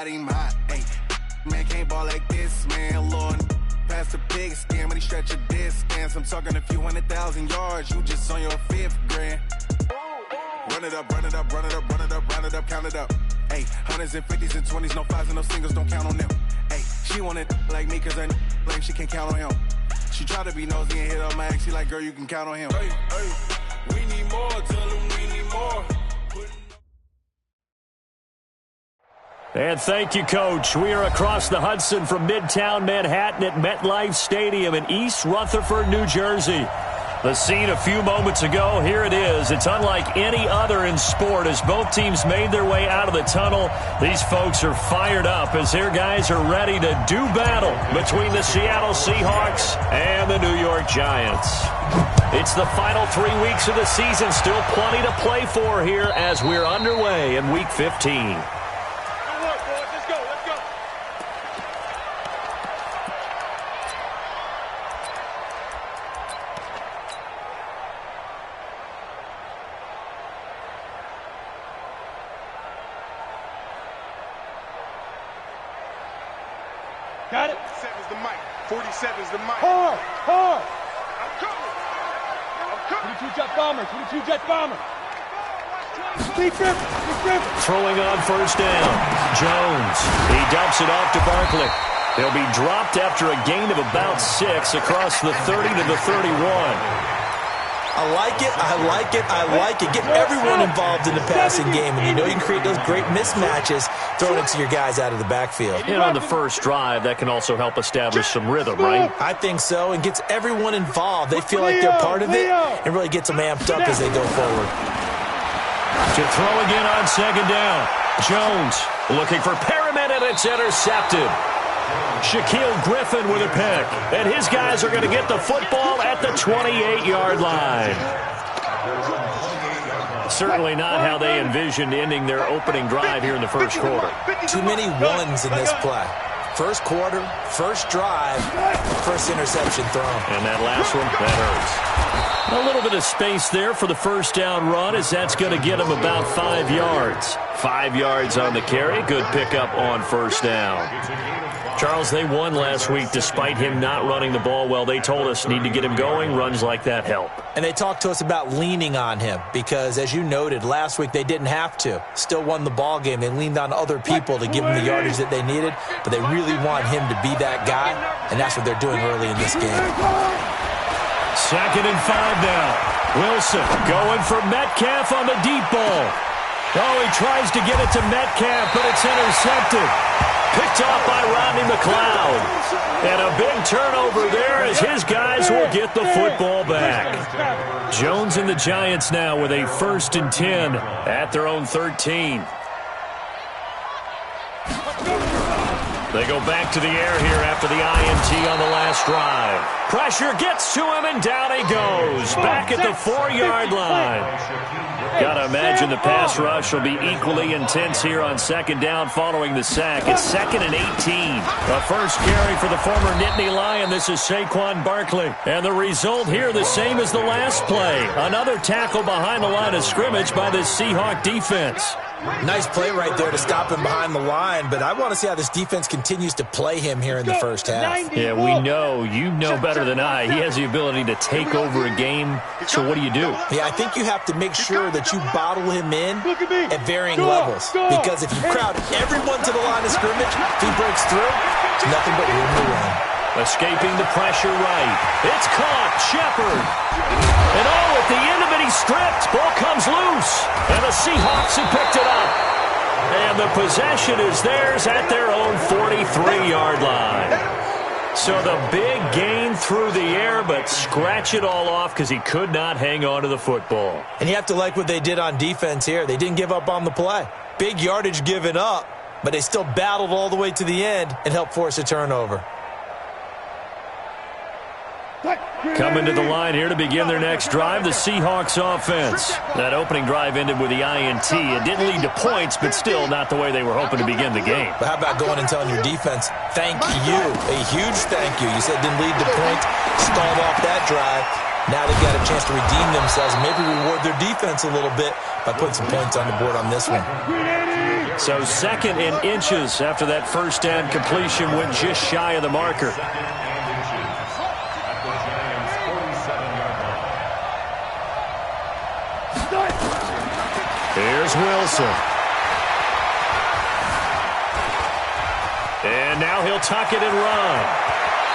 Him hot, ay. Man can't ball like this, man. Lord, past the big scam, but he stretch a distance. I'm talking a few 100,000 yards. You just on your 5th grand. Run it up, run it up, run it up, run it up, run it up, count it up. Ay, hundreds and 50s and 20s, no 5s and no singles, don't count on them. Ay, she want it like me, cause I blame she can't count on him. She try to be nosy and hit up my ex. She like, girl, you can count on him. Hey, hey, we need more, tell him we need more. And thank you, Coach. We are across the Hudson from Midtown Manhattan at MetLife Stadium in East Rutherford, New Jersey. The scene a few moments ago, here it is. It's unlike any other in sport as both teams made their way out of the tunnel. These folks are fired up as their guys are ready to do battle between the Seattle Seahawks and the New York Giants. It's the final 3 weeks of the season. Still plenty to play for here as we're underway in Week 15. Got it? 47's the mic. 47's the mic. Hard, hard. I'm coming. I'm coming. 22 jet bomber, 22 jet bomber. Speed grip. Throwing on first down. Jones. He dumps it off to Barkley. He'll be dropped after a gain of about 6 across the 30 to the 31. I like it, I like it, I like it. Get everyone involved in the passing game, and you know you can create those great mismatches throwing it to your guys out of the backfield. And on the first drive, that can also help establish some rhythm, right? I think so, and gets everyone involved. They feel like they're part of it, and really gets them amped up as they go forward. To throw again on second down. Jones looking for Perriman, and it's intercepted. Shaquille Griffin with a pick. And his guys are going to get the football at the 28-yard line. Certainly not how they envisioned ending their opening drive here in the first quarter. Too many ones in this play. First quarter, first drive, first interception thrown. And that last one, that hurts. A little bit of space there for the first down run as that's going to get him about 5 yards. 5 yards on the carry. Good pickup on first down. Charles, they won last week despite him not running the ball well. They told us need to get him going. Runs like that help. And they talked to us about leaning on him because, as you noted, last week they didn't have to. Still won the ball game. They leaned on other people to give them the yardage that they needed, but they really want him to be that guy, and that's what they're doing early in this game. 2nd and 5 now. Wilson going for Metcalf on the deep ball. Oh, he tries to get it to Metcalf, but it's intercepted. Picked off by Rodney McLeod. And a big turnover there as his guys will get the football back. Jones and the Giants now with a 1st and 10 at their own 13. They go back to the air here after the INT on the last drive. Pressure gets to him, and down he goes. Back at the 4-yard line. Gotta imagine the pass rush will be equally intense here on second down following the sack. It's 2nd and 18. The first carry for the former Nittany Lion. This is Saquon Barkley. And the result here the same as the last play. Another tackle behind the line of scrimmage by this Seahawk defense. Nice play right there to stop him behind the line, but I want to see how this defense continues to play him here in the first half. Yeah, we know. You know better than I. He has the ability to take over a game, so what do you do? Yeah, I think you have to make sure that you bottle him in at varying levels, because if you crowd everyone to the line of scrimmage, if he breaks through, it's nothing but room to run. Escaping the pressure right. It's caught. Shepard. And at the end of it, he's stripped. Ball comes loose. And the Seahawks have picked it up. And the possession is theirs at their own 43-yard line. So the big gain through the air, but scratch it all off because he could not hang on to the football. And you have to like what they did on defense here. They didn't give up on the play. Big yardage given up, but they still battled all the way to the end and helped force a turnover. Coming to the line here to begin their next drive, the Seahawks offense. That opening drive ended with the INT. It didn't lead to points, but still not the way they were hoping to begin the game. But how about going and telling your defense, thank you, a huge thank you. You said it didn't lead to points, stalled off that drive. Now they've got a chance to redeem themselves and maybe reward their defense a little bit by putting some points on the board on this one. So 2nd and inches after that first down completion went just shy of the marker. Here's Wilson. And now he'll tuck it and run.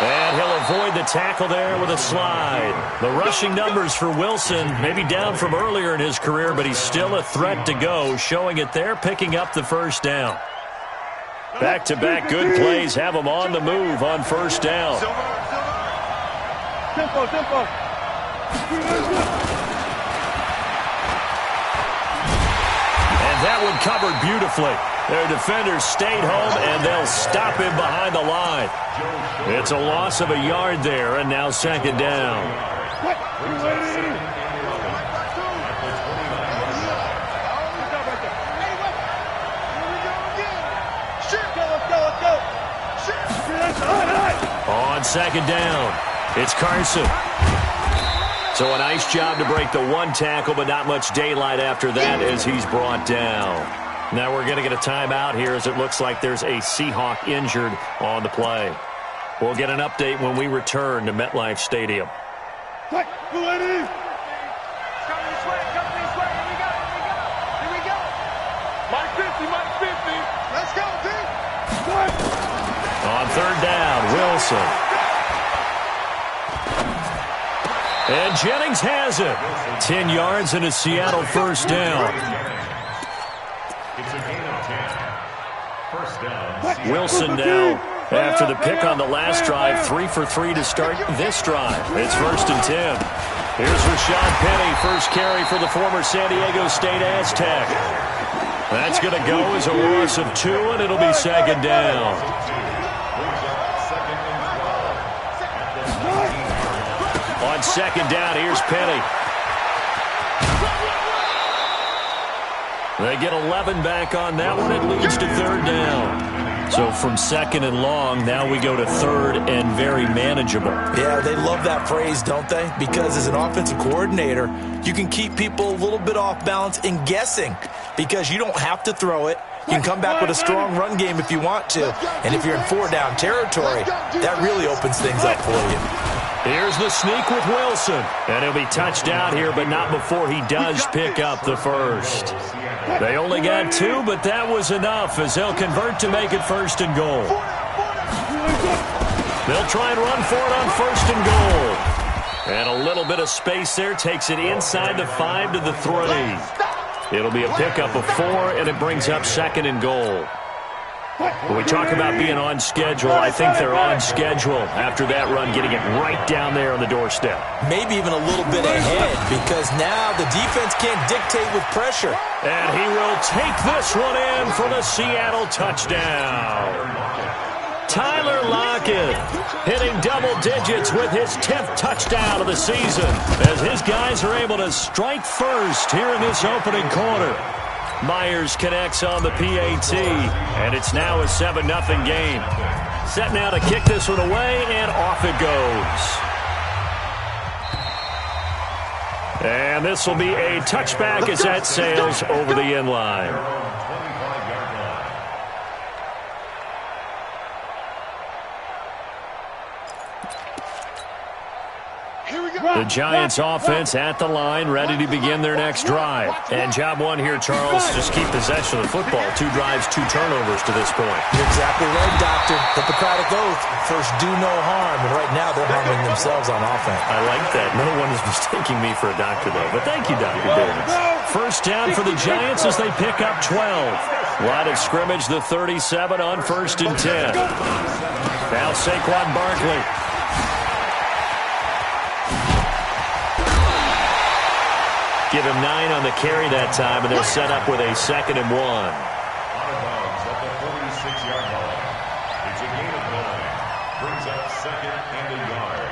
And he'll avoid the tackle there with a slide. The rushing numbers for Wilson maybe down from earlier in his career, but he's still a threat to go, showing it there, picking up the first down. Back-to-back good plays have him on the move on first down. Tempo. That one covered beautifully. Their defenders stayed home, and they'll stop him behind the line. It's a loss of a yard there, and now 2nd down. On 2nd down, it's Carson. So a nice job to break the one tackle, but not much daylight after that as he's brought down. Now we're going to get a timeout here as it looks like there's a Seahawk injured on the play. We'll get an update when we return to MetLife Stadium. Come this way. Here we go. Mike 50. Let's go, team. On 3rd down, Wilson. And Jennings has it. 10 yards and a Seattle first down. Wilson now, after the pick on the last drive, 3 for 3 to start this drive. It's 1st and 10. Here's Rashad Penny, first carry for the former San Diego State Aztec. That's going to go as a loss of 2, and it'll be 2nd down. On 2nd down, here's Penny. They get 11 back on that one. It leads to 3rd down. So from 2nd and long, now we go to 3rd and very manageable. Yeah, they love that phrase, don't they? Because as an offensive coordinator, you can keep people a little bit off balance in guessing because you don't have to throw it. You can come back with a strong run game if you want to. And if you're in 4-down territory, that really opens things up for you. Here's the sneak with Wilson. And he'll be touched out here, but not before he does pick up the first. They only got 2, but that was enough as they'll convert to make it 1st and goal. They'll try and run for it on 1st and goal. And a little bit of space there takes it inside the 5 to the 3. It'll be a pickup of 4, and it brings up 2nd and goal. When we talk about being on schedule, I think they're on schedule after that run, getting it right down there on the doorstep. Maybe even a little bit ahead because now the defense can't dictate with pressure. And he will take this one in for the Seattle touchdown. Tyler Lockett hitting double digits with his 10th touchdown of the season as his guys are able to strike first here in this opening quarter. Myers connects on the PAT, and it's now a 7-0 game. Set now to kick this one away, and off it goes. And this will be a touchback as that sails over the end line. The Giants offense at the line, ready to begin their next drive. And job one here, Charles, just keep possession of the football. 2 drives, 2 turnovers to this point. You're exactly right, Doctor. Hippocratic oath. First, do no harm. And right now, they're harming themselves on offense. I like that. No one is mistaking me for a doctor, though. But thank you, Dr. Davis. First down for the Giants as they pick up 12. Line of scrimmage, the 37 on 1st and 10. Now Saquon Barkley. Give him 9 on the carry that time, and they're set up with a 2nd and 1. At the 46-yard line. It's a gain of 9. Brings up 2nd and a yard.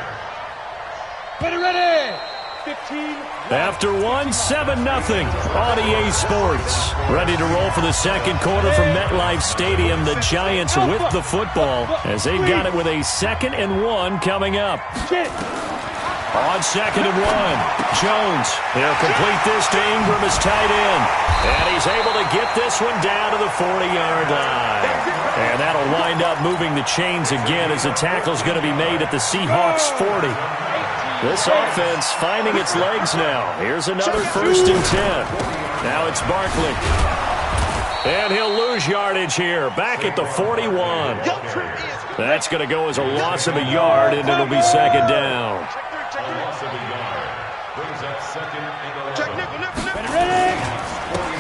Ready. 15. After 1, 7-0 on EA Sports. Ready to roll for the second quarter from MetLife Stadium. The Giants with the football as they've got it with a 2nd and 1 coming up. On 2nd and 1, Jones. He'll complete this to Ingram as tight end. And he's able to get this one down to the 40-yard line. And that'll wind up moving the chains again as the tackle's going to be made at the Seahawks 40. This offense finding its legs now. Here's another 1st and 10. Now it's Barkley. And he'll lose yardage here. Back at the 41. That's going to go as a loss of a yard, and it'll be 2nd down. Loss of a yard. Brings up 2nd and 11.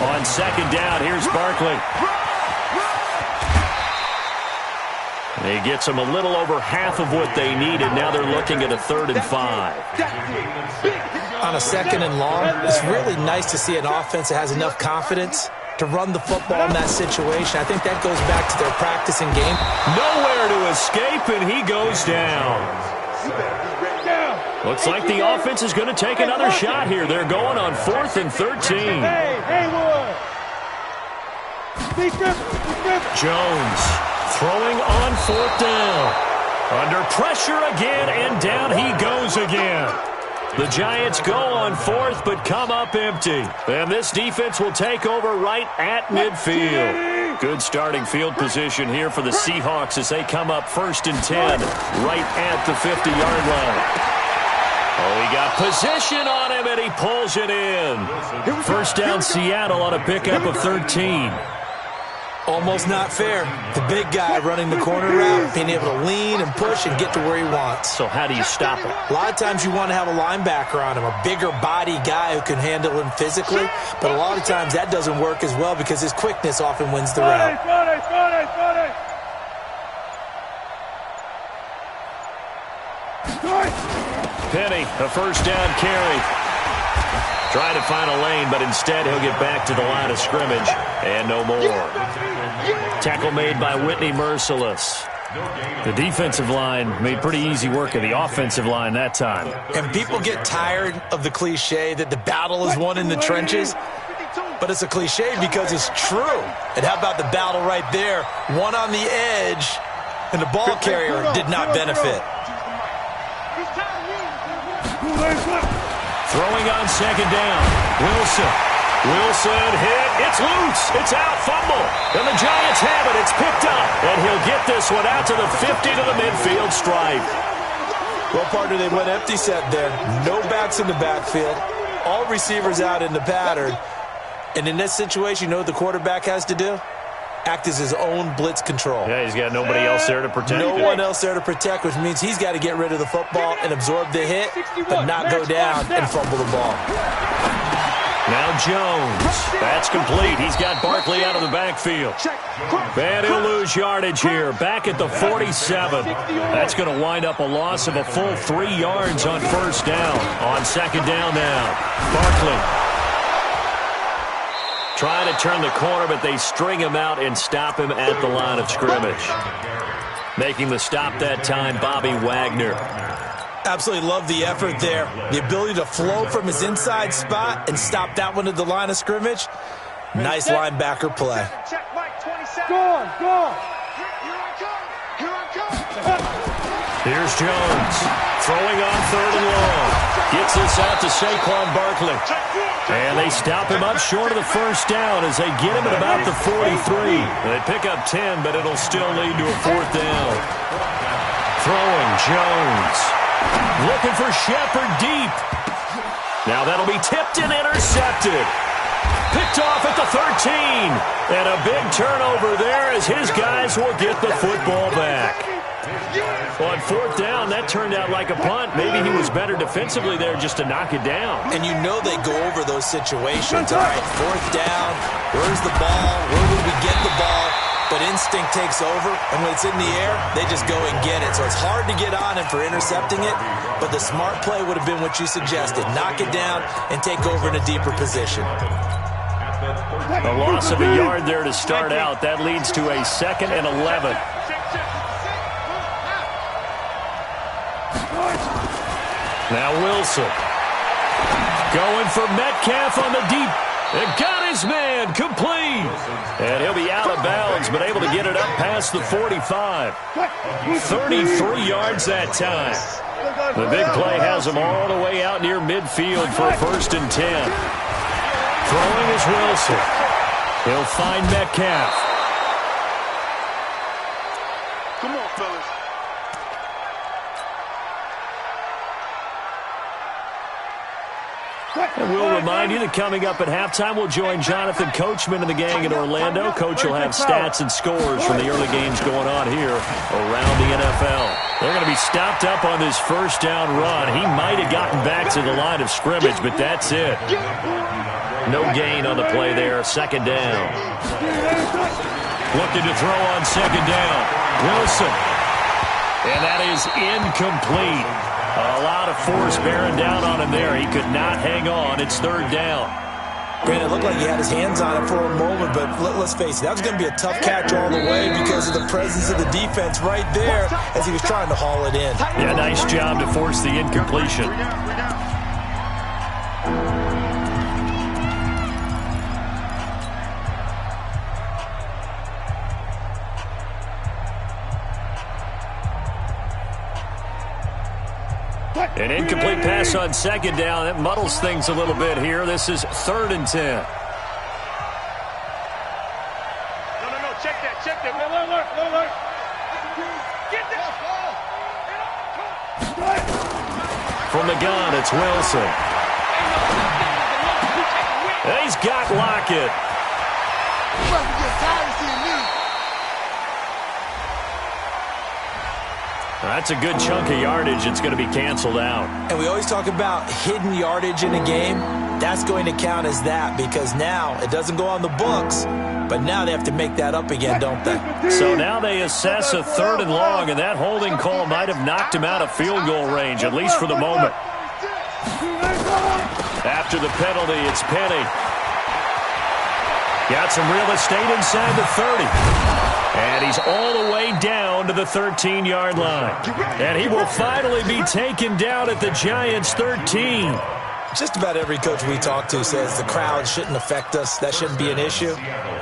On 2nd down, here's Barkley. He gets them a little over half of what they needed. Now they're looking at a 3rd and 5. On a 2nd and long, it's really nice to see an offense that has enough confidence to run the football in that situation. I think that goes back to their practice and game. Nowhere to escape, and he goes down. Looks like the offense is going to take another shot here. They're going on 4th and 13. Jones throwing on 4th down. Under pressure again, and down he goes again. The Giants go on 4th, but come up empty. And this defense will take over right at midfield. Good starting field position here for the Seahawks as they come up 1st and 10, right at the 50-yard line. Oh, he got position on him, and he pulls it in. 1st down Seattle on a pickup of 13. Almost not fair. The big guy running the corner route, being able to lean and push and get to where he wants. So how do you stop it? A lot of times you want to have a linebacker on him, a bigger body guy who can handle him physically, but a lot of times that doesn't work as well because his quickness often wins the route. Penny, a 1st down carry. Trying to find a lane, but instead he'll get back to the line of scrimmage. And no more. Tackle made by Whitney Merciless. The defensive line made pretty easy work of the offensive line that time. And people get tired of the cliche that the battle is won in the trenches. But it's a cliche because it's true. And how about the battle right there? One on the edge, and the ball carrier did not benefit. Throwing on 2nd down. Wilson hit. It's loose. It's out. Fumble. And the Giants have it. It's picked up. And he'll get this one out to the 50 to the midfield stripe. Well, partner, they went empty set there. No backs in the backfield. All receivers out in the pattern. And in this situation, you know what the quarterback has to do? Act as his own blitz control. Yeah, he's got nobody else there to protect. No one else there to protect, which means he's got to get rid of the football and absorb the hit, but not go down and fumble the ball. Now Jones. That's complete. He's got Barkley out of the backfield. And he'll lose yardage here. Back at the 47. That's going to wind up a loss of a full 3 yards on 1st down. On 2nd down now. Barkley. Trying to turn the corner, but they string him out and stop him at the line of scrimmage. Making the stop that time, Bobby Wagner. Absolutely love the effort there. The ability to flow from his inside spot and stop that one at the line of scrimmage. Nice linebacker play. Go on. Here's Jones. Throwing on 3rd and long. Gets this out to Saquon Barkley. And they stop him up short of the 1st down as they get him at about the 43. They pick up 10, but it'll still lead to a 4th down. Throwing Jones. Looking for Shepard deep. Now that'll be tipped and intercepted. Picked off at the 13. And a big turnover there as his guys will get the football back. On 4th down, that turned out like a punt. Maybe he was better defensively there just to knock it down. And you know they go over those situations. All right, 4th down, where's the ball? Where would we get the ball? But instinct takes over, and when it's in the air, they just go and get it. So it's hard to get on him for intercepting it, but the smart play would have been what you suggested. Knock it down and take over in a deeper position. A loss of a yard there to start out. That leads to a 2nd and 11. Now Wilson. Going for Metcalf on the deep. And got his man complete. And he'll be out of bounds, but able to get it up past the 45. 33 yards that time. The big play has him all the way out near midfield for a 1st and 10. Throwing is Wilson. He'll find Metcalf. Come on, fellas. And we'll remind you that coming up at halftime, we'll join Jonathan Coachman and the gang in Orlando. Coach will have stats and scores from the early games going on here around the NFL. They're going to be stopped up on this 1st down run. He might have gotten back to the line of scrimmage, but that's it. No gain on the play there. 2nd down. Looking to throw on 2nd down. Wilson. And that is incomplete. A lot of force bearing down on him there. He could not hang on. It's 3rd down. Granted, it looked like he had his hands on it for a moment, but let's face it, that was going to be a tough catch all the way because of the presence of the defense right there as he was trying to haul it in. Yeah, nice job to force the incompletion. An incomplete pass on 2nd down. That muddles things a little bit here. This is 3rd and 10. No. Check that. Alert. Get that. From the gun, it's Wilson. He's got Lockett. That's a good chunk of yardage. It's going to be canceled out. And we always talk about hidden yardage in a game. That's going to count as that because now it doesn't go on the books, but now they have to make that up again, don't they? So now they assess a 3rd and long, and that holding call might have knocked him out of field goal range, at least for the moment. After the penalty, it's Penny. Got some real estate inside the 30. And he's all the way down to the 13-yard line. And he will finally be taken down at the Giants' 13. Just about every coach we talk to says the crowd shouldn't affect us. That shouldn't be an issue.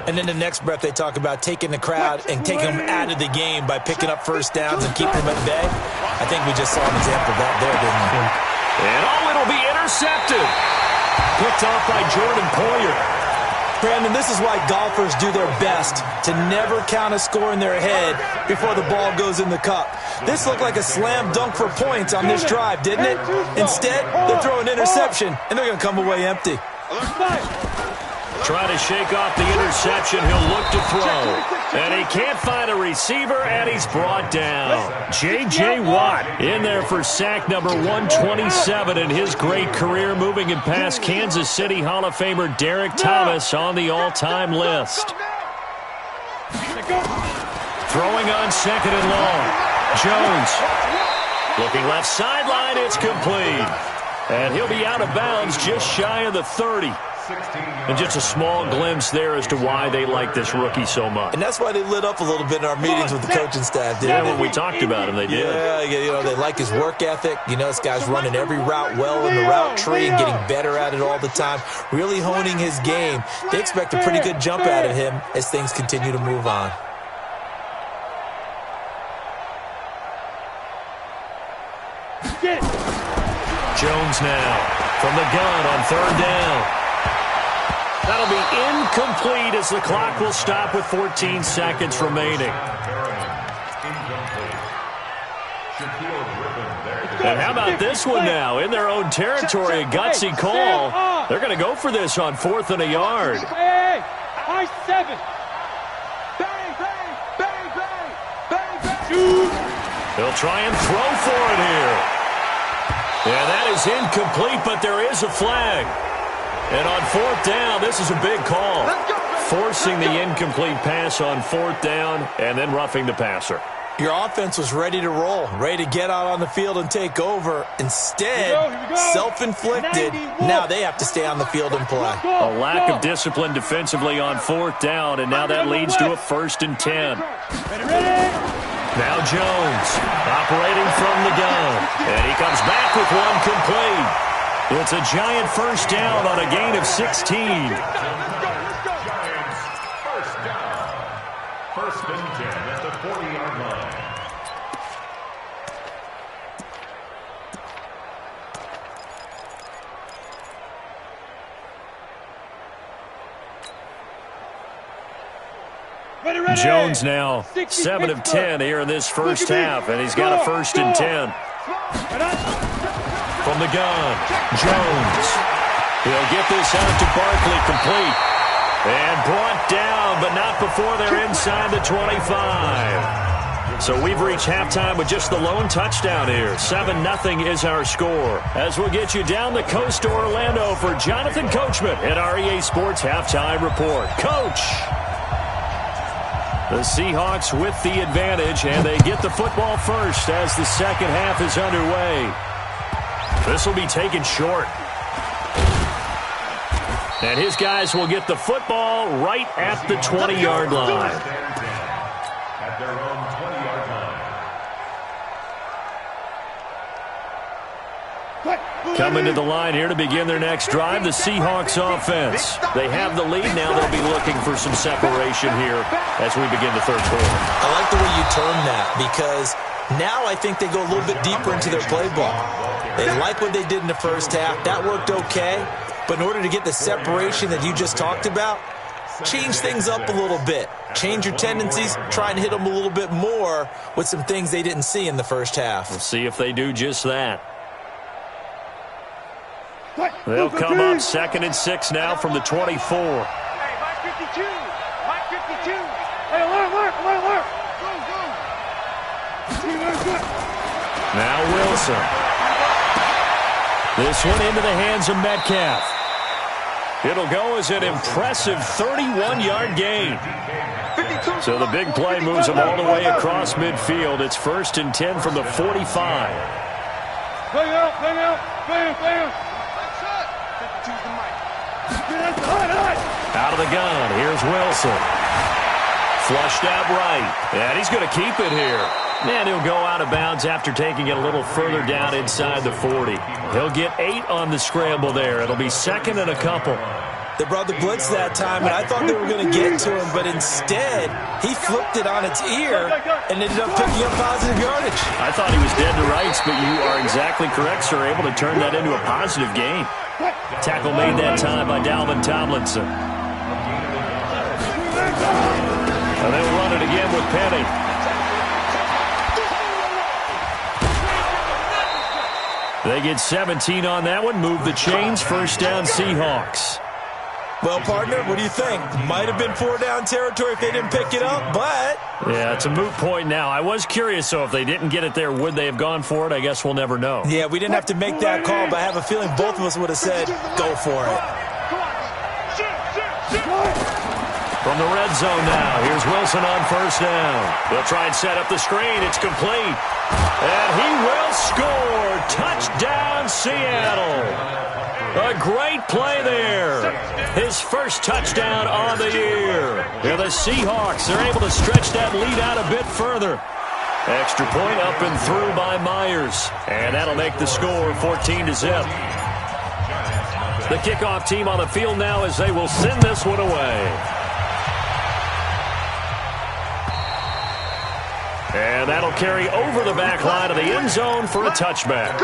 And then the next breath they talk about taking the crowd and taking them out of the game by picking up 1st downs and keeping them at bay. I think we just saw an example of that there, didn't we? And it'll be intercepted. Picked off by Jordan Poyer. Brandon, this is why golfers do their best to never count a score in their head before the ball goes in the cup. This looked like a slam dunk for points on this drive, didn't it? Instead, they're throwing interception, and they're going to come away empty. Try to shake off the interception. He'll look to throw. And he can't find a receiver, and he's brought down. J.J. Watt in there for sack number 127 in his great career, moving it past Kansas City Hall of Famer Derek Thomas on the all-time list. Throwing on 2nd and long. Jones. Looking left sideline, it's complete. And he'll be out of bounds just shy of the 30. And just a small glimpse there as to why they like this rookie so much. And that's why they lit up a little bit in our meetings with the coaching staff, didn't they? When we talked about him, they did. Yeah, you know, they like his work ethic. You know, this guy's running every route well in the route tree and getting better at it all the time, really honing his game. They expect a pretty good jump out of him as things continue to move on. Jones now from the gun on 3rd down. That'll be incomplete as the clock will stop with 14 seconds remaining. And how about this one now? In their own territory, a gutsy call. They're going to go for this on 4th and a yard. Hey, high 7. Bang, bang, bang, bang, bang, bang. They'll try and throw for it here. Yeah, that is incomplete, but there is a flag. And on 4th down, this is a big call. Forcing the incomplete pass on 4th down and then roughing the passer. Your offense was ready to roll, ready to get out on the field and take over. Instead, self-inflicted, now they have to stay on the field and play. A lack of discipline defensively on 4th down, and now that leads to a 1st and 10. Now Jones operating from the gun, and he comes back with one complete. It's a giant 1st down on a gain of 16. Giants, 1st down. 1st and 10 at the 40-yard line. Jones now 7 of 10 here in this first half, and he's got a 1st and 10. From the gun, Jones. He'll get this out to Barkley, complete. And brought down, but not before they're inside the 25. So we've reached halftime with just the lone touchdown here. 7-0 is our score. As we'll get you down the coast to Orlando for Jonathan Coachman at our EA Sports Halftime Report. Coach! The Seahawks with the advantage, and they get the football first as the second half is underway. This will be taken short. And his guys will get the football right at the 20-yard line. At their own 20-yard line. Coming to the line here to begin their next drive, the Seahawks offense. They have the lead now. They'll be looking for some separation here as we begin the third quarter. I like the way you term that, because now I think they go a little bit deeper into their play ball. They like what they did in the first half. That worked okay. But in order to get the separation that you just talked about, change things up a little bit. Change your tendencies. Try and hit them a little bit more with some things they didn't see in the first half. We'll see if they do just that. They'll come up 2nd and 6 now from the 24. Hey, Mike 52. Mike 52. Hey, alert. Go. Now Wilson. This one into the hands of Metcalf. It'll go as an impressive 31-yard gain. So the big play moves them all the way across midfield. It's 1st and 10 from the 45. Play out. Out of the gun, here's Wilson. Flushed out right, and he's going to keep it here. And he'll go out of bounds after taking it a little further down inside the 40. He'll get 8 on the scramble there. It'll be 2nd and a couple. They brought the blitz that time, and I thought they were going to get to him, but instead, he flipped it on its ear and ended up picking up positive yardage. I thought he was dead to rights, but you are exactly correct, sir. Able to turn that into a positive gain. Tackle made that time by Dalvin Tomlinson. And they'll run it again with Penny. They get 17 on that one. Move the chains. 1st down Seahawks. Well, partner, what do you think? Might have been 4-down territory if they didn't pick it up, but... Yeah, it's a moot point now. I was curious, so if they didn't get it there, would they have gone for it? I guess we'll never know. Yeah, we didn't have to make that call, but I have a feeling both of us would have said, go for it. From the red zone now, here's Wilson on 1st down. They'll try and set up the screen. It's complete. And he will score. Touchdown, Seattle. A great play there. His first touchdown on the year. And the Seahawks are able to stretch that lead out a bit further. Extra point up and through by Myers. And that'll make the score 14-0. The kickoff team on the field now as they will send this one away. And that'll carry over the back line of the end zone for a touchback.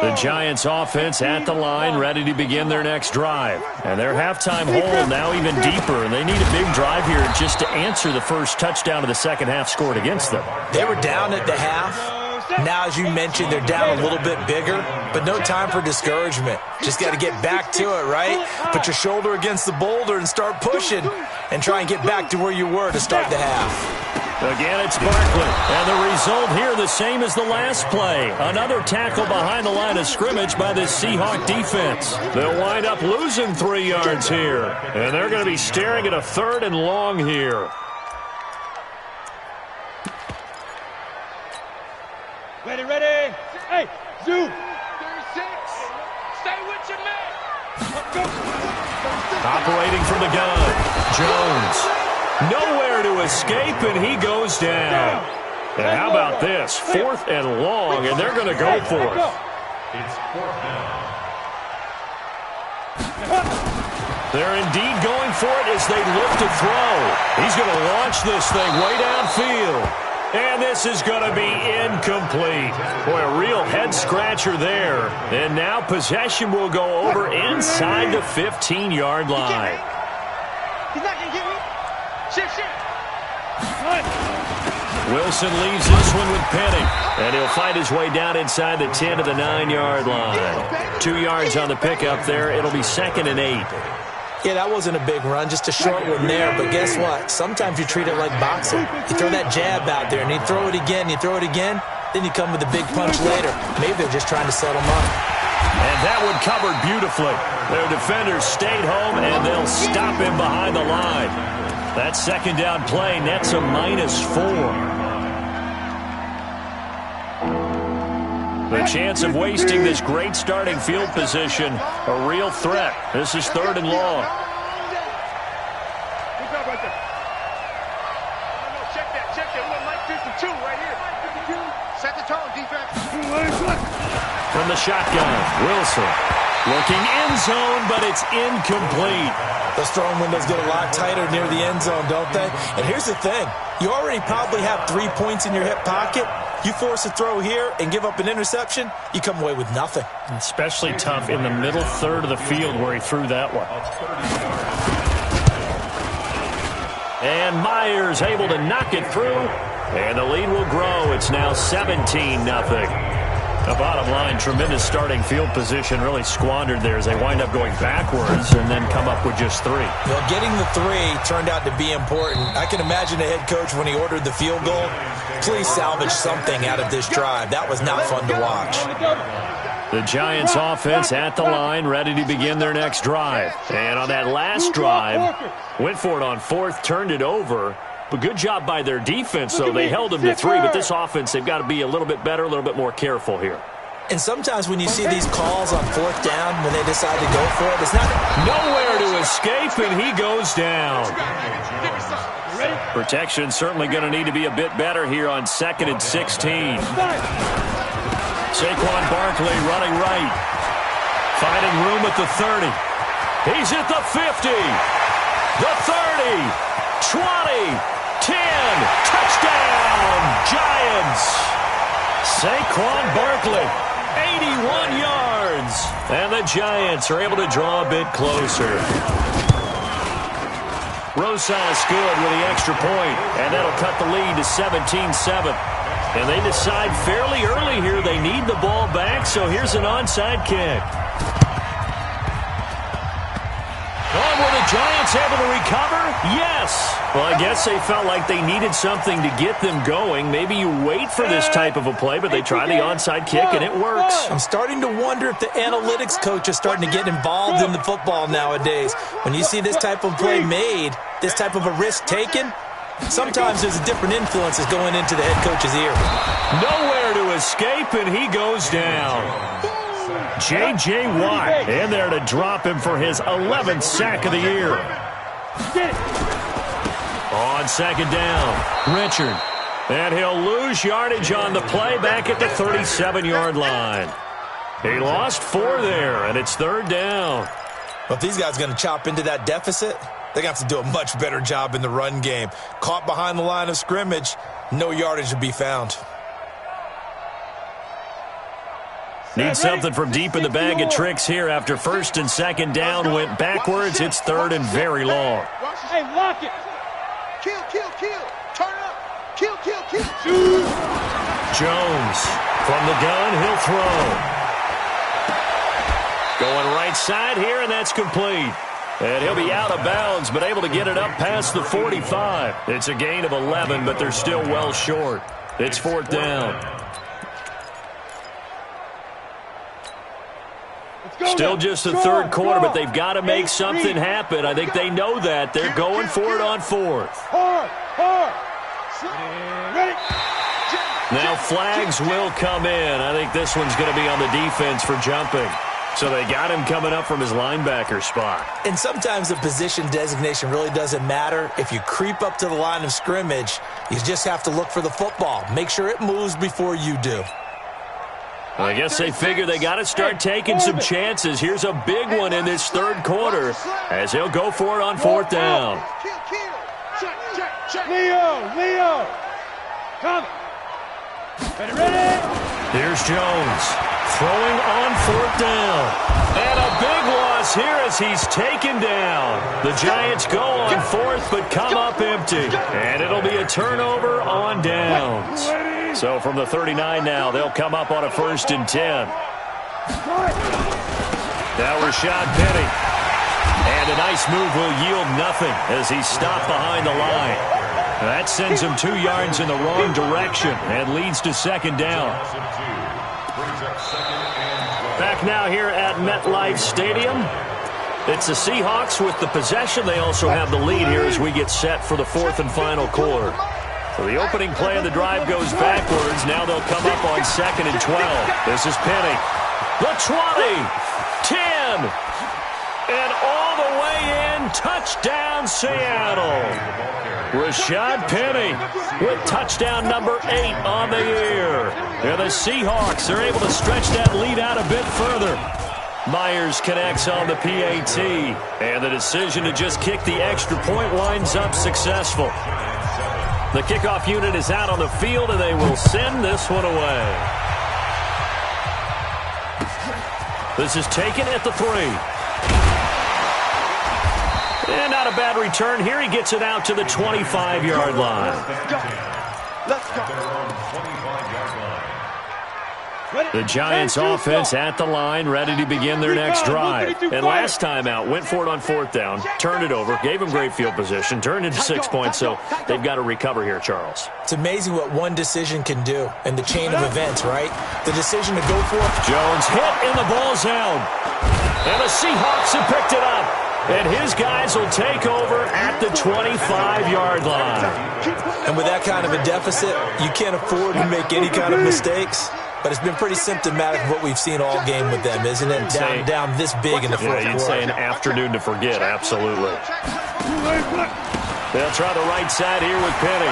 The Giants offense at the line, ready to begin their next drive. And their halftime hole now even deeper, and they need a big drive here just to answer the first touchdown of the second half scored against them. They were down at the half. Now, as you mentioned, they're down a little bit bigger, but no time for discouragement. Just got to get back to it, right? Put your shoulder against the boulder and start pushing and try and get back to where you were to start the half. Again, it's Barkley. And the result here the same as the last play. Another tackle behind the line of scrimmage by this Seahawk defense. They'll wind up losing 3 yards here. And they're going to be staring at a 3rd and long here. Ready. Hey, zoom. 36. Stay with your man. Operating from the gun, Jones. Nowhere to escape, and he goes down. And how about this? 4th and long, and they're going to go for it. It's 4th down. They're indeed going for it as they look to throw. He's going to launch this thing way downfield. And this is going to be incomplete. Boy, a real head-scratcher there. And now possession will go over inside the 15-yard line. He's not going to get me. Shift. Wilson leaves this one with Penny, and he'll fight his way down inside the 10 to the 9-yard line. 2 yards on the pickup there. It'll be 2nd and 8. Yeah, that wasn't a big run, just a short one there. But guess what? Sometimes you treat it like boxing. You throw that jab out there, and you throw it again, then you come with a big punch later. Maybe they're just trying to set them up. And that one covered beautifully. Their defenders stayed home, and they'll stop him behind the line. That second down play nets a -4. The chance of wasting this great starting field position, a real threat. This is 3rd and long. Good job right there. No, check that. We got Mike 52 right here. Set the tone, defense. From the shotgun, Wilson looking end zone, but it's incomplete. Those throwing windows get a lot tighter near the end zone, don't they? And here's the thing. You already probably have 3 points in your hip pocket. You force a throw here and give up an interception, you come away with nothing. Especially tough in the middle third of the field where he threw that one. And Myers able to knock it through, and the lead will grow. It's now 17-0. The bottom line, tremendous starting field position, really squandered there as they wind up going backwards and then come up with just 3. Well, getting the 3 turned out to be important. I can imagine the head coach when he ordered the field goal. Please salvage something out of this drive. That was not fun to watch. The Giants offense at the line, ready to begin their next drive. And on that last drive, went for it on 4th, turned it over. But good job by their defense, though. They held them to 3, but this offense, they've got to be a little bit better, a little bit more careful here. And sometimes when you see these calls on 4th down, when they decide to go for it, it's not nowhere to escape, and he goes down. Protection certainly going to need to be a bit better here on 2nd and 16. Saquon Barkley running right. Finding room at the 30. He's at the 50. The 30. 20. 10. Touchdown, Giants. Saquon Barkley, 81 yards. And the Giants are able to draw a bit closer. Rosas good with the extra point, and that'll cut the lead to 17-7. And they decide fairly early here they need the ball back, so here's an onside kick. Oh, were the Giants able to recover? Yes. Well, I guess they felt like they needed something to get them going. Maybe you wait for this type of a play, but they try the onside kick, and it works. I'm starting to wonder if the analytics coach is starting to get involved in the football nowadays. When you see this type of play made, this type of a risk taken, sometimes there's a different influences going into the head coach's ear. Nowhere to escape, and he goes down. J.J. Watt in there to drop him for his 11th sack of the year. On 2nd down, Richard. And he'll lose yardage on the play back at the 37-yard line. He lost 4 there, and it's 3rd down. Well, if these guys are going to chop into that deficit, they're going to have to do a much better job in the run game. Caught behind the line of scrimmage, no yardage to be found. Need something from deep in the bag of tricks here after 1st and 2nd down. Went backwards. It's 3rd and very long. Hey, lock it. Kill. Turn up. Kill. Jones from the gun. He'll throw. Going right side here, and that's complete. And he'll be out of bounds, but able to get it up past the 45. It's a gain of 11, but they're still well short. It's 4th down. Still just the 3rd quarter, but they've got to make something happen. I think they know that. They're going for it on 4th. Hard. Ready. Now flags will come in. I think this one's going to be on the defense for jumping. So they got him coming up from his linebacker spot. And sometimes the position designation really doesn't matter. If you creep up to the line of scrimmage, you just have to look for the football. Make sure it moves before you do. I guess they figure they got to start taking some chances. Here's a big one in this 3rd quarter as he'll go for it on 4th down. Leo. Come. Ready. Here's Jones throwing on 4th down. And a big loss loss here as he's taken down. The Giants go on fourth but come up empty. And it'll be a turnover on downs. So from the 39 now, they'll come up on a 1st and 10. Now Rashad Penny. And a nice move will yield nothing as he's stopped behind the line. That sends him 2 yards in the wrong direction and leads to 2nd down. Back now here at MetLife Stadium. It's the Seahawks with the possession. They also have the lead here as we get set for the 4th and final quarter. So the opening play of the drive goes backwards. Now they'll come up on 2nd and 12. This is Penny. The 20, 10, and all the way in. Touchdown, Seattle. Rashad Penny with touchdown number 8 on the year. And the Seahawks are able to stretch that lead out a bit further. Myers connects on the PAT. And the decision to just kick the extra point winds up successful. The kickoff unit is out on the field, and they will send this one away. This is taken at the 3. And not a bad return here. He gets it out to the 25-yard line. Let's go. The Giants offense at the line, ready to begin their next drive. And last time out, went for it on 4th down, turned it over, gave him great field position, turned into 6 points, so they've got to recover here, Charles. It's amazing what one decision can do in the chain of events, right? The decision to go for it. Jones hit in the ball zone. And the Seahawks have picked it up. And his guys will take over at the 25-yard line. And with that kind of a deficit, you can't afford to make any kind of mistakes. But it's been pretty symptomatic of what we've seen all game with them, isn't it? Down this big in the fourth quarter. You'd say an afternoon to forget, absolutely. They'll try the right side here with Penny.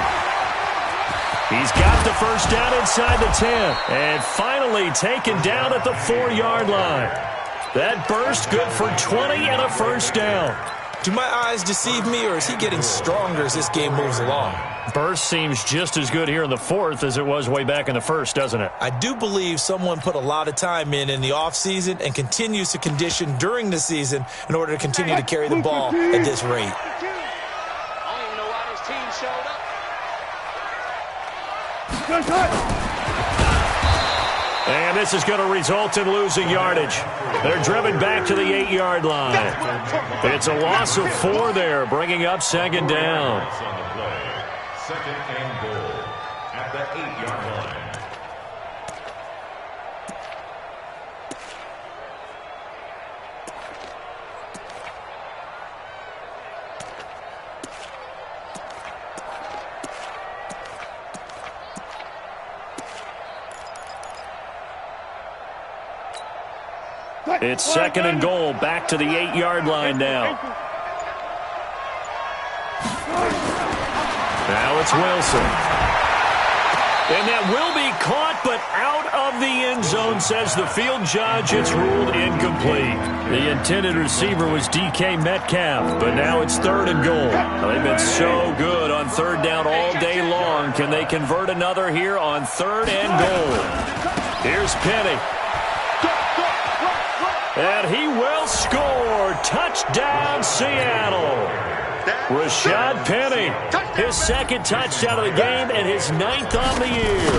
He's got the first down inside the 10. And finally taken down at the 4-yard line. That burst good for 20 and a first down. Do my eyes deceive me, or is he getting stronger as this game moves along? Burst seems just as good here in the 4th as it was way back in the 1st, doesn't it? I do believe someone put a lot of time in the offseason and continues to condition during the season in order to continue to carry the ball at this rate. I don't even know why this team showed up. And this is going to result in losing yardage. They're driven back to the 8-yard line. It's a loss of 4 there, bringing up 2nd down. 2nd and goal at the 8-yard line. It's 2nd and goal, back to the 8-yard line now. Now it's Wilson. And that will be caught, but out of the end zone, says the field judge. It's ruled incomplete. The intended receiver was DK Metcalf, but now it's 3rd and goal. They've been so good on 3rd down all day long. Can they convert another here on 3rd and goal? Here's Penny. And he will score. Touchdown, Seattle. Rashad Penny, his 2nd touchdown of the game and his 9th on the year.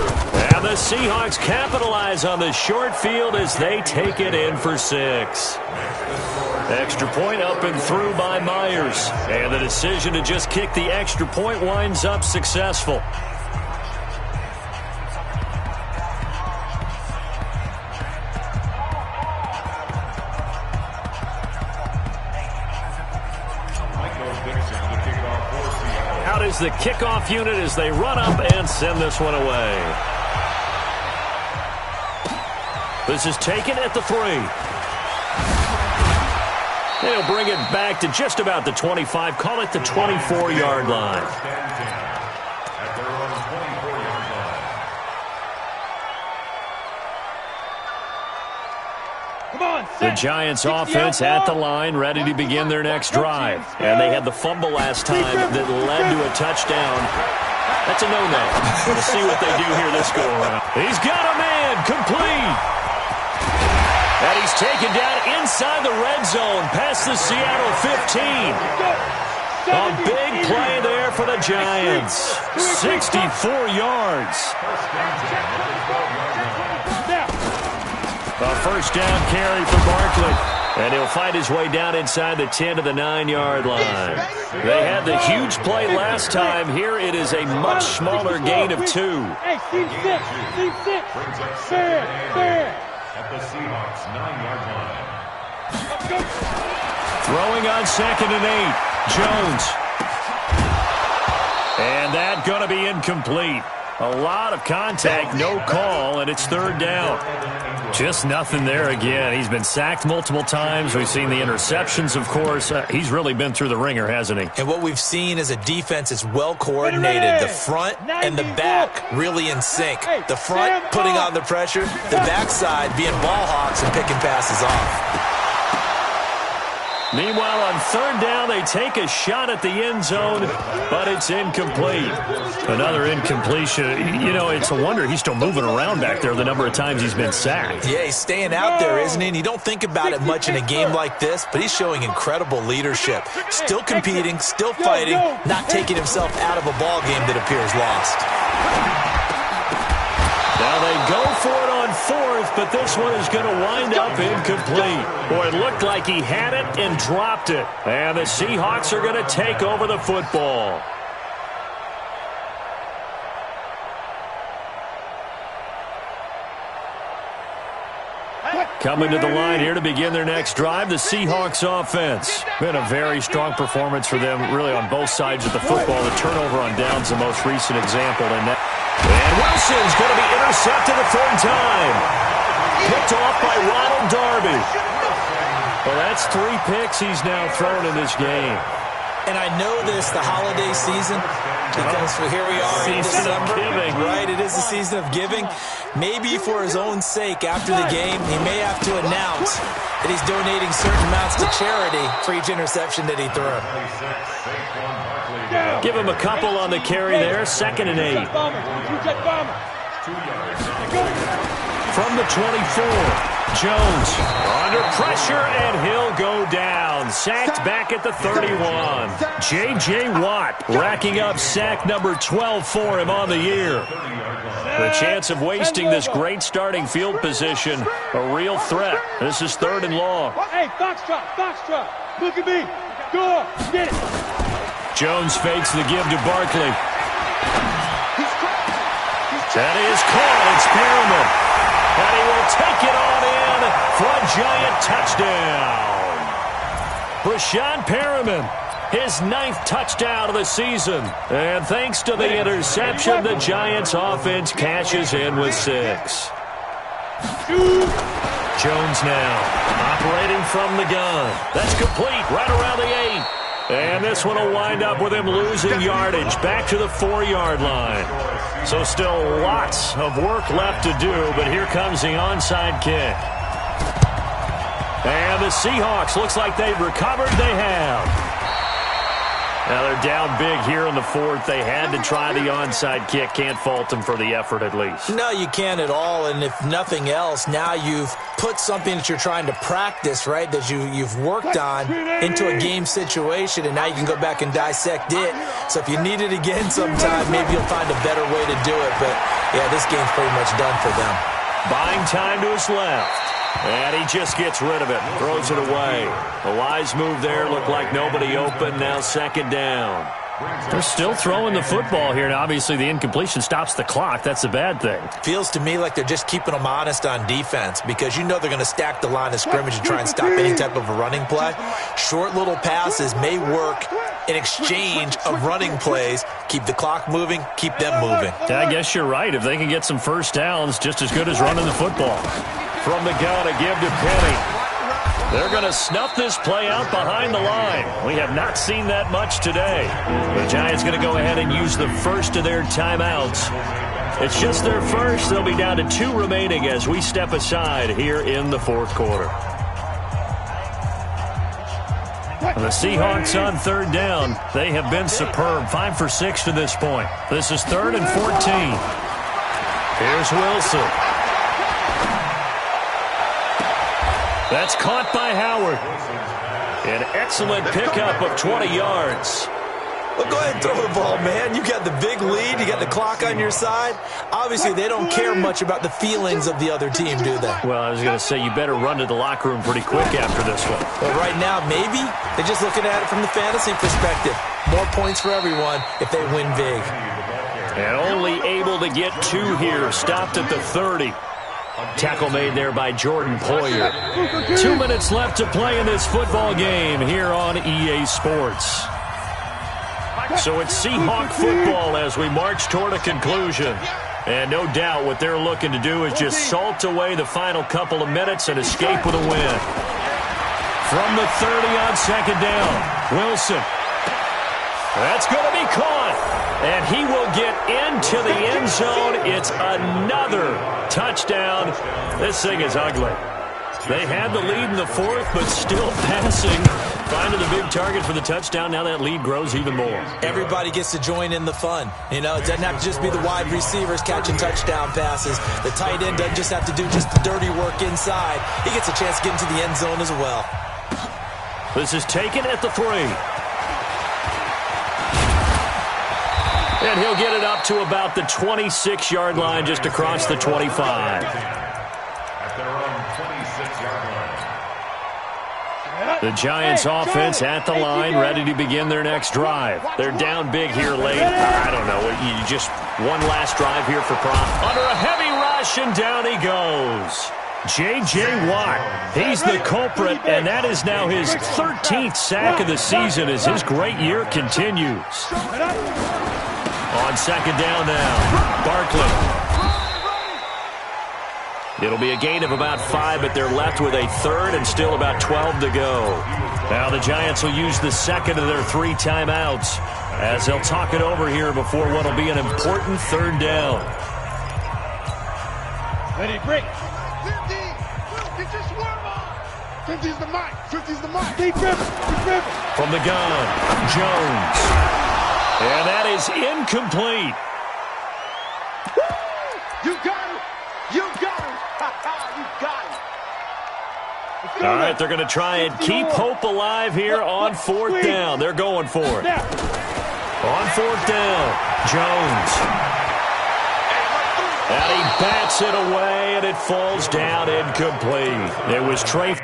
And the Seahawks capitalize on the short field as they take it in for 6. Extra point up and through by Myers. And the decision to just kick the extra point winds up successful. Out is the kickoff unit as they run up and send this one away. This is taken at the 3. They'll bring it back to just about the 25. Call it the 24-yard line. The Giants offense at the line, ready to begin their next drive. And they had the fumble last time that led to a touchdown. That's a no-no. We'll see what they do here this go-around. He's got a man complete. And he's taken down inside the red zone past the Seattle 15. A big play there for the Giants. 64 yards. A first down carry for Barkley. And he'll find his way down inside the 10 to the 9-yard line. They had the huge play last time. Here it is a much smaller gain of 2. Hey, team 6. Fair. At the Seahawks 9-yard line. Throwing on 2nd and 8. Jones. And that going to be incomplete. A lot of contact, no call, and it's 3rd down. Just nothing there again. He's been sacked multiple times. We've seen the interceptions, of course. He's really been through the ringer, hasn't he? And what we've seen is a defense that's well coordinated. The front and the back really in sync. The front putting on the pressure, the backside being ball hawks and picking passes off. Meanwhile, on 3rd down, they take a shot at the end zone, but it's incomplete. Another incompletion. You know, it's a wonder he's still moving around back there the number of times he's been sacked. Yeah, he's staying out there, isn't he? And you don't think about it much in a game like this, but he's showing incredible leadership. Still competing, still fighting, not taking himself out of a ball game that appears lost. Now they go for it on 4th, but this one is going to wind up incomplete. Boy, it looked like he had it and dropped it. And the Seahawks are going to take over the football. Coming to the line here to begin their next drive, the Seahawks offense. Been a very strong performance for them, really, on both sides of the football. The turnover on downs, the most recent example. And Wilson's going to be intercepted a 3rd time. Picked off by Ronald Darby. Well, that's 3 picks he's now thrown in this game. And I know this, the holiday season, because here we are in December. Right, it is the season of giving. Maybe for his own sake, after the game, he may have to announce that he's donating certain amounts to charity for each interception that he threw. Give him a couple on the carry there. 2nd and 8. From the 24, Jones under pressure, and he'll go down. Sacked back at the 31. J.J. Watt racking up sack number 12 for him on the year. The chance of wasting this great starting field position, a real threat. This is 3rd and long. Hey, foxtrot. Look at me. Go on, get it. Jones fakes the give to Barkley. That is caught. It's Perriman. And he will take it on in for a Giant touchdown. Rashawn Perriman, his 9th touchdown of the season. And thanks to the interception, the Giants offense cashes in with 6. Jones now operating from the gun. That's complete right around the 8. And this one will wind up with him losing yardage back to the 4-yard line. So still lots of work left to do, but here comes the onside kick. And the Seahawks, looks like they've recovered. They have. Now they're down big here in the 4th. They had to try the onside kick. Can't fault them for the effort at least. No, you can't at all. And if nothing else, now you've put something that you're trying to practice, right, that you've worked on into a game situation, and now you can go back and dissect it. So if you need it again sometime, maybe you'll find a better way to do it. But, yeah, this game's pretty much done for them. Buying time to his left. And he just gets rid of it, throws it away. A wise move there, looked like nobody open, now 2nd down. They're still throwing the football here, and obviously the incompletion stops the clock. That's a bad thing. Feels to me like they're just keeping them honest on defense, because you know they're going to stack the line of scrimmage and try and stop any type of a running play. Short little passes may work in exchange of running plays. Keep the clock moving, keep them moving. Yeah, I guess you're right. If they can get some first downs, just as good as running the football. From the gun, a give to Penny. They're going to snuff this play out behind the line. We have not seen that much today. The Giants going to go ahead and use the first of their timeouts. It's just their first. They'll be down to 2 remaining as we step aside here in the 4th quarter. And the Seahawks on 3rd down. They have been superb. 5 for 6 to this point. This is 3rd and 14. Here's Wilson. That's caught by Howard. An excellent pickup of 20 yards. Well, go ahead and throw the ball, man. You got the big lead. You got the clock on your side. Obviously, they don't care much about the feelings of the other team, do they? Well, I was going to say, you better run to the locker room pretty quick after this one. Well, right now, maybe they're just looking at it from the fantasy perspective. More points for everyone if they win big. And only able to get 2 here. Stopped at the 30. Tackle made there by Jordan Poyer. 2 minutes left to play in this football game here on EA Sports. So it's Seahawk football as we march toward a conclusion. And no doubt what they're looking to do is just salt away the final couple of minutes and escape with a win. From the 30 on second down, Wilson. That's going to be caught. And he will get into the end zone. It's another touchdown. This thing is ugly. They had the lead in the 4th, but still passing. Finding the big target for the touchdown. Now that lead grows even more. Everybody gets to join in the fun. You know, it doesn't have to just be the wide receivers catching touchdown passes. The tight end doesn't just have to do just the dirty work inside. He gets a chance to get into the end zone as well. This is taken at the 3. And he'll get it up to about the 26-yard line, just across the 25. At their own 26-yard line. The Giants offense at the line, ready to begin their next drive. They're down big here late. I don't know. You just one last drive here for Prop. Under a heavy rush, and down he goes. J.J. Watt, he's the culprit, and that is now his 13th sack of the season as his great year continues. On second down now, Barkley. It'll be a gain of about 5, but they're left with a 3rd and still about 12 to go. Now the Giants will use the second of their 3 timeouts as they'll talk it over here before what will be an important 3rd down. Ready, break. 50. Get your swarm on. 50's the mic. 50's the mic. Deep dribble. Deep dribble. From the gun, Jones. And that is incomplete. You got it. You got it. You got it. All right, they're going to try and keep hope alive here on 4th down. They're going for it. On 4th down, Jones. And he bats it away, and it falls down incomplete. It was Trey.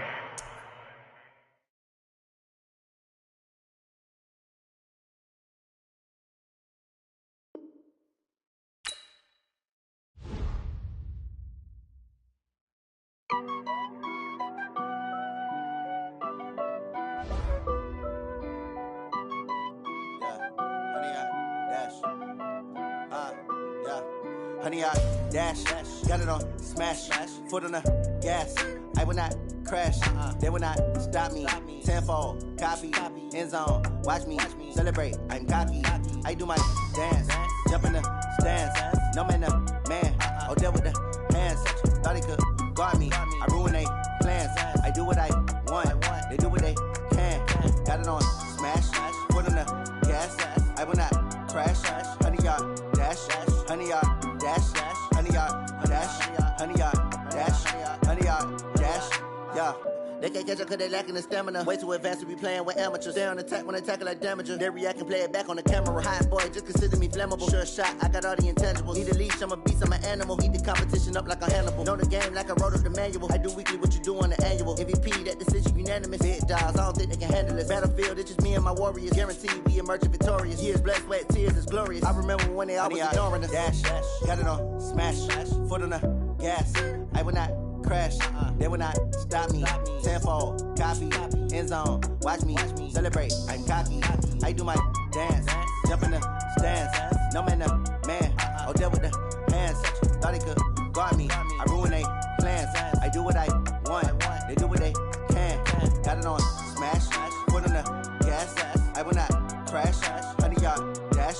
Honey, I dash, got it on smash, foot on the gas. I will not crash, they will not stop me. Tenfold, copy, end zone, watch me celebrate. I'm cocky, I do my dance, jump in the stands. No man, man, oh there with the hands. Thought he could guard me, I ruin they plans. I do what I want, they do what they can. Got it on smash, foot on the gas. I will not crash, honey, y'all dash, honey, y'all dash, honey, y'all dash, honey, y'all dash, honey, y'all dash, yeah. They can't catch up cause they lacking the stamina. Way too advanced to be playing with amateurs. Stay on attack when they tackle like damager. They react and play it back on the camera. Hot boy, just consider me flammable. Sure shot, I got all the intangibles. Need a leash, I'm a beast, I'm an animal. Eat the competition up like a Hannibal. Know the game like I wrote up the manual. I do weekly what you do on the annual. MVP, that decision unanimous. Big dogs, I don't think they can handle this. Battlefield, it's just me and my warriors. Guaranteed we emerge victorious. Years, blood, sweat, tears, is glorious. I remember when they always ignoring us. Dash, got it on smash, foot on the gas. I will not crash, they will not stop me. Tenfold, copy, end zone, watch me celebrate. I'm cocky, I do my dance, jump in the stands. No man, man, oh there with the hands. Thought he could guard me, I ruin they plans. I do what I want, they do what they can. Got it on smash, foot on the gas. I will not crash, honey, y'all dash,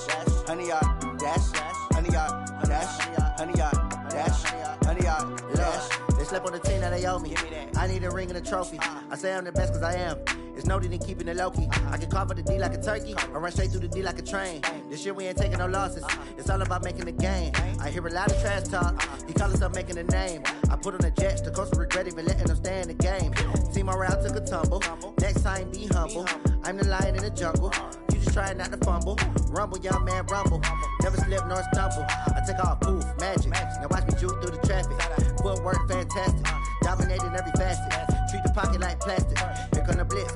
honey, y'all dash, honey, y'all dash, honey, y'all dash, honey, y'all dash. slept on the team that they owe me. I need a ring and a trophy. I say I'm the best cause I am. It's noted in keeping it low-key. I can carve up the D like a turkey or run straight through the D like a train. This year we ain't taking no losses. It's all about making the game. I hear a lot of trash talk. He call himself making a name. I put on the Jets. The coach will regret even letting them stay in the game. Team morale took a tumble. Next time be humble. I'm the lion in the jungle. You just try not to fumble. Rumble, young man, rumble. Never slip nor stumble. I take off, poof, magic. Now watch me juke through the traffic. Footwork fantastic. Dominating every facet. Treat the pocket like plastic. Here come the blitz.